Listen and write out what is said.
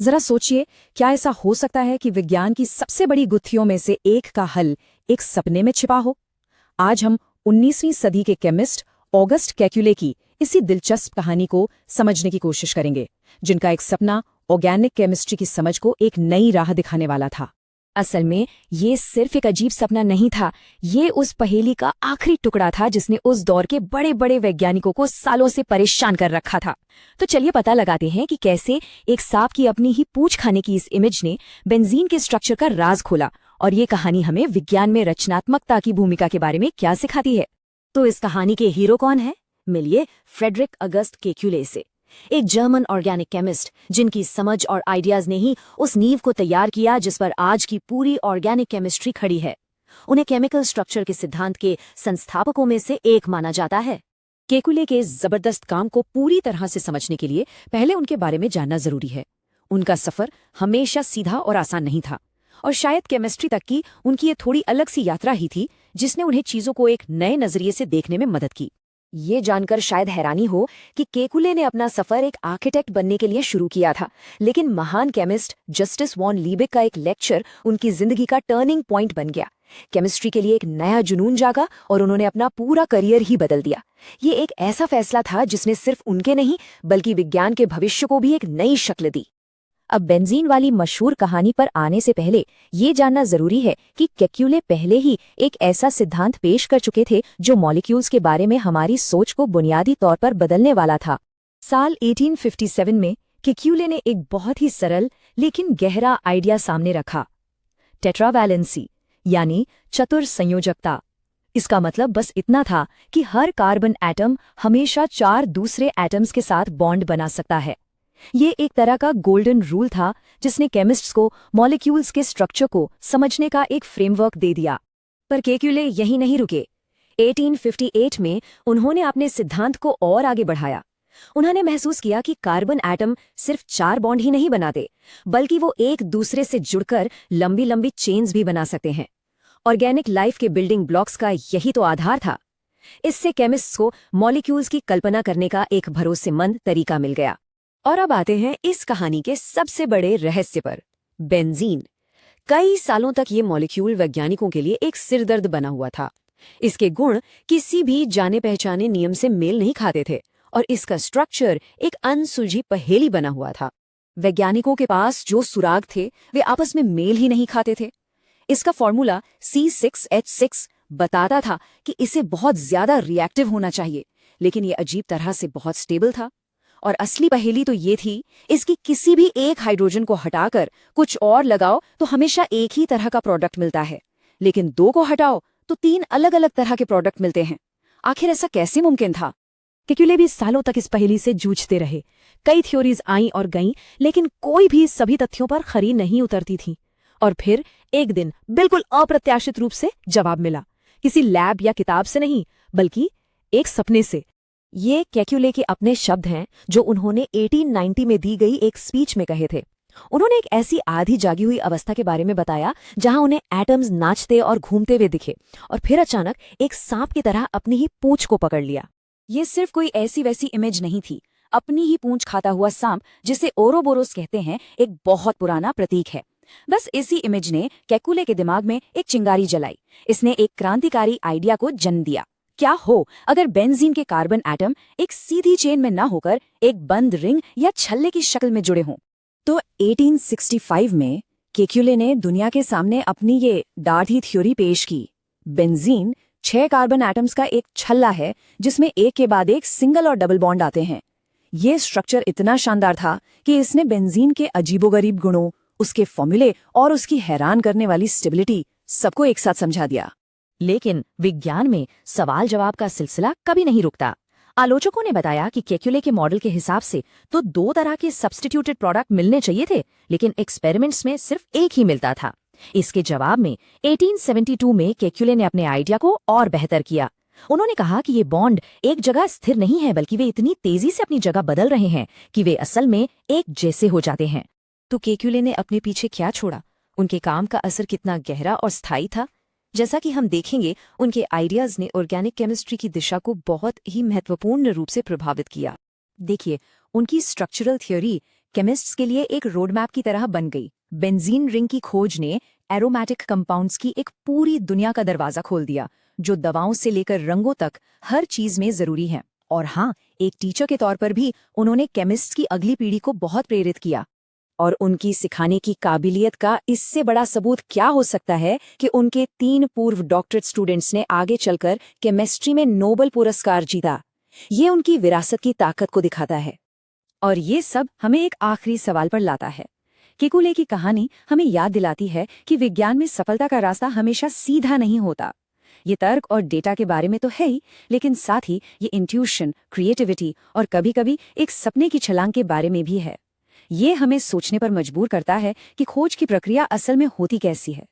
जरा सोचिए, क्या ऐसा हो सकता है कि विज्ञान की सबसे बड़ी गुत्थियों में से एक का हल एक सपने में छिपा हो? आज हम 19वीं सदी के केमिस्ट ऑगस्ट केकुले की इसी दिलचस्प कहानी को समझने की कोशिश करेंगे, जिनका एक सपना ऑर्गेनिक केमिस्ट्री की समझ को एक नई राह दिखाने वाला था। असल में ये सिर्फ एक अजीब सपना नहीं था, ये उस पहेली का आखिरी टुकड़ा था जिसने उस दौर के बड़े बड़े वैज्ञानिकों को सालों से परेशान कर रखा था। तो चलिए पता लगाते हैं कि कैसे एक सांप की अपनी ही पूंछ खाने की इस इमेज ने बेंजीन के स्ट्रक्चर का राज खोला, और ये कहानी हमें विज्ञान में रचनात्मकता की भूमिका के बारे में क्या सिखाती है। तो इस कहानी के हीरो कौन है? मिलिए फ्रेडरिक अगस्त केकुले से, एक जर्मन ऑर्गेनिक केमिस्ट जिनकी समझ और आइडियाज ने ही उस नींव को तैयार किया जिस पर आज की पूरी ऑर्गेनिक केमिस्ट्री खड़ी है। उन्हें केमिकल स्ट्रक्चर के सिद्धांत के संस्थापकों में से एक माना जाता है। केकुले के इस जबरदस्त काम को पूरी तरह से समझने के लिए पहले उनके बारे में जानना जरूरी है। उनका सफर हमेशा सीधा और आसान नहीं था, और शायद केमिस्ट्री तक की उनकी ये थोड़ी अलग सी यात्रा ही थी जिसने उन्हें चीजों को एक नए नजरिए से देखने में मदद की। ये जानकर शायद हैरानी हो कि केकुले ने अपना सफर एक आर्किटेक्ट बनने के लिए शुरू किया था, लेकिन महान केमिस्ट जस्टिस वॉन लीबेक का एक लेक्चर उनकी जिंदगी का टर्निंग पॉइंट बन गया। केमिस्ट्री के लिए एक नया जुनून जागा और उन्होंने अपना पूरा करियर ही बदल दिया। ये एक ऐसा फैसला था जिसने सिर्फ उनके नहीं बल्कि विज्ञान के भविष्य को भी एक नई शक्ल दी। अब बेंजीन वाली मशहूर कहानी पर आने से पहले ये जानना जरूरी है कि केकुले पहले ही एक ऐसा सिद्धांत पेश कर चुके थे जो मॉलिक्यूल्स के बारे में हमारी सोच को बुनियादी तौर पर बदलने वाला था। साल 1857 में केकुले ने एक बहुत ही सरल लेकिन गहरा आइडिया सामने रखा, टेट्रावैलेंसी यानी चतुर संयोजकता। इसका मतलब बस इतना था कि हर कार्बन एटम हमेशा 4 दूसरे एटम्स के साथ बॉन्ड बना सकता है। ये एक तरह का गोल्डन रूल था जिसने केमिस्ट्स को मॉलिक्यूल्स के स्ट्रक्चर को समझने का एक फ्रेमवर्क दे दिया। पर केकुले यहीं नहीं रुके। 1858 में उन्होंने अपने सिद्धांत को और आगे बढ़ाया। उन्होंने महसूस किया कि कार्बन एटम सिर्फ 4 बॉन्ड ही नहीं बनाते, बल्कि वो एक दूसरे से जुड़कर लंबी लंबी चेन्स भी बना सकते हैं। ऑर्गेनिक लाइफ के बिल्डिंग ब्लॉक्स का यही तो आधार था। इससे केमिस्ट्स को मॉलिक्यूल्स की कल्पना करने का एक भरोसेमंद तरीका मिल गया। और अब आते हैं इस कहानी के सबसे बड़े रहस्य पर, बेंजीन। कई सालों तक ये मॉलिक्यूल वैज्ञानिकों के लिए एक सिरदर्द बना हुआ था। इसके गुण किसी भी जाने पहचाने नियम से मेल नहीं खाते थे, और इसका स्ट्रक्चर एक अनसुलझी पहेली बना हुआ था। वैज्ञानिकों के पास जो सुराग थे वे आपस में मेल ही नहीं खाते थे। इसका फॉर्मूला C6H6 बताता था कि इसे बहुत ज्यादा रिएक्टिव होना चाहिए, लेकिन ये अजीब तरह से बहुत स्टेबल था। और असली पहेली तो ये थी, इसकी किसी भी एक हाइड्रोजन को हटाकर कुछ और लगाओ तो हमेशा एक ही तरह का प्रोडक्ट मिलता है, लेकिन 2 को हटाओ तो 3 अलग अलग तरह के प्रोडक्ट मिलते हैं। आखिर ऐसा कैसे मुमकिन था? केकुले भी सालों तक इस पहेली से जूझते रहे। कई थ्योरीज आईं और गईं, लेकिन कोई भी सभी तथ्यों पर खरी नहीं उतरती थी। और फिर एक दिन बिल्कुल अप्रत्याशित रूप से जवाब मिला, किसी लैब या किताब से नहीं बल्कि एक सपने से। ये केकुले के अपने शब्द हैं जो उन्होंने 1890 में दी गई एक स्पीच में कहे थे। उन्होंने एक ऐसी आधी जागी हुई अवस्था के बारे में बताया जहां उन्हें एटम्स नाचते और घूमते हुए दिखे, और फिर अचानक एक सांप की तरह अपनी ही पूंछ को पकड़ लिया। ये सिर्फ कोई ऐसी वैसी इमेज नहीं थी। अपनी ही पूंछ खाता हुआ सांप, जिसे ओरोबोरोस कहते हैं, एक बहुत पुराना प्रतीक है। बस इसी इमेज ने केकुले के दिमाग में एक चिंगारी जलाई। इसने एक क्रांतिकारी आइडिया को जन्म दिया। क्या हो अगर बेंजीन के कार्बन एटम एक सीधी चेन में ना होकर एक बंद रिंग या छल्ले की शक्ल में जुड़े हों? तो 1865 में केकुले ने दुनिया के सामने अपनी ये डाढ़ी थ्योरी पेश की। बेंजीन 6 कार्बन एटम्स का एक छल्ला है जिसमें एक के बाद एक सिंगल और डबल बॉन्ड आते हैं। ये स्ट्रक्चर इतना शानदार था कि इसने बेंजीन के अजीबोगरीब गुणों, उसके फॉर्मूले और उसकी हैरान करने वाली स्टेबिलिटी सबको एक साथ समझा दिया। लेकिन विज्ञान में सवाल जवाब का सिलसिला कभी नहीं रुकता। आलोचकों ने बताया कि केकुले के मॉडल के हिसाब से तो 2 तरह के सब्स्टिट्यूटेड प्रोडक्ट मिलने चाहिए थे, लेकिन एक्सपेरिमेंट्स में सिर्फ एक ही मिलता था। इसके जवाब में 1872 में केकुले ने अपने आइडिया को और बेहतर किया। उन्होंने कहा कि ये बॉन्ड एक जगह स्थिर नहीं है, बल्कि वे इतनी तेजी से अपनी जगह बदल रहे हैं कि वे असल में एक जैसे हो जाते हैं। तो केकुले ने अपने पीछे क्या छोड़ा? उनके काम का असर कितना गहरा और स्थायी था? जैसा कि हम देखेंगे, उनके आइडियाज ने ऑर्गेनिक केमिस्ट्री की दिशा को बहुत ही महत्वपूर्ण रूप से प्रभावित किया। देखिए, उनकी स्ट्रक्चरल थ्योरी केमिस्ट्स के लिए एक रोड मैप की तरह बन गई। बेंजीन रिंग की खोज ने एरोमेटिक कंपाउंड्स की एक पूरी दुनिया का दरवाजा खोल दिया, जो दवाओं से लेकर रंगों तक हर चीज में जरूरी है। और हाँ, एक टीचर के तौर पर भी उन्होंने केमिस्ट्स की अगली पीढ़ी को बहुत प्रेरित किया। और उनकी सिखाने की काबिलियत का इससे बड़ा सबूत क्या हो सकता है कि उनके 3 पूर्व डॉक्टरेट स्टूडेंट्स ने आगे चलकर केमिस्ट्री में नोबेल पुरस्कार जीता। ये उनकी विरासत की ताकत को दिखाता है। और ये सब हमें एक आखिरी सवाल पर लाता है। केकुले की कहानी हमें याद दिलाती है कि विज्ञान में सफलता का रास्ता हमेशा सीधा नहीं होता। ये तर्क और डेटा के बारे में तो है ही, लेकिन साथ ही ये इंट्यूशन, क्रिएटिविटी और कभी-कभी एक सपने की छलांग के बारे में भी है। ये हमें सोचने पर मजबूर करता है कि खोज की प्रक्रिया असल में होती कैसी है।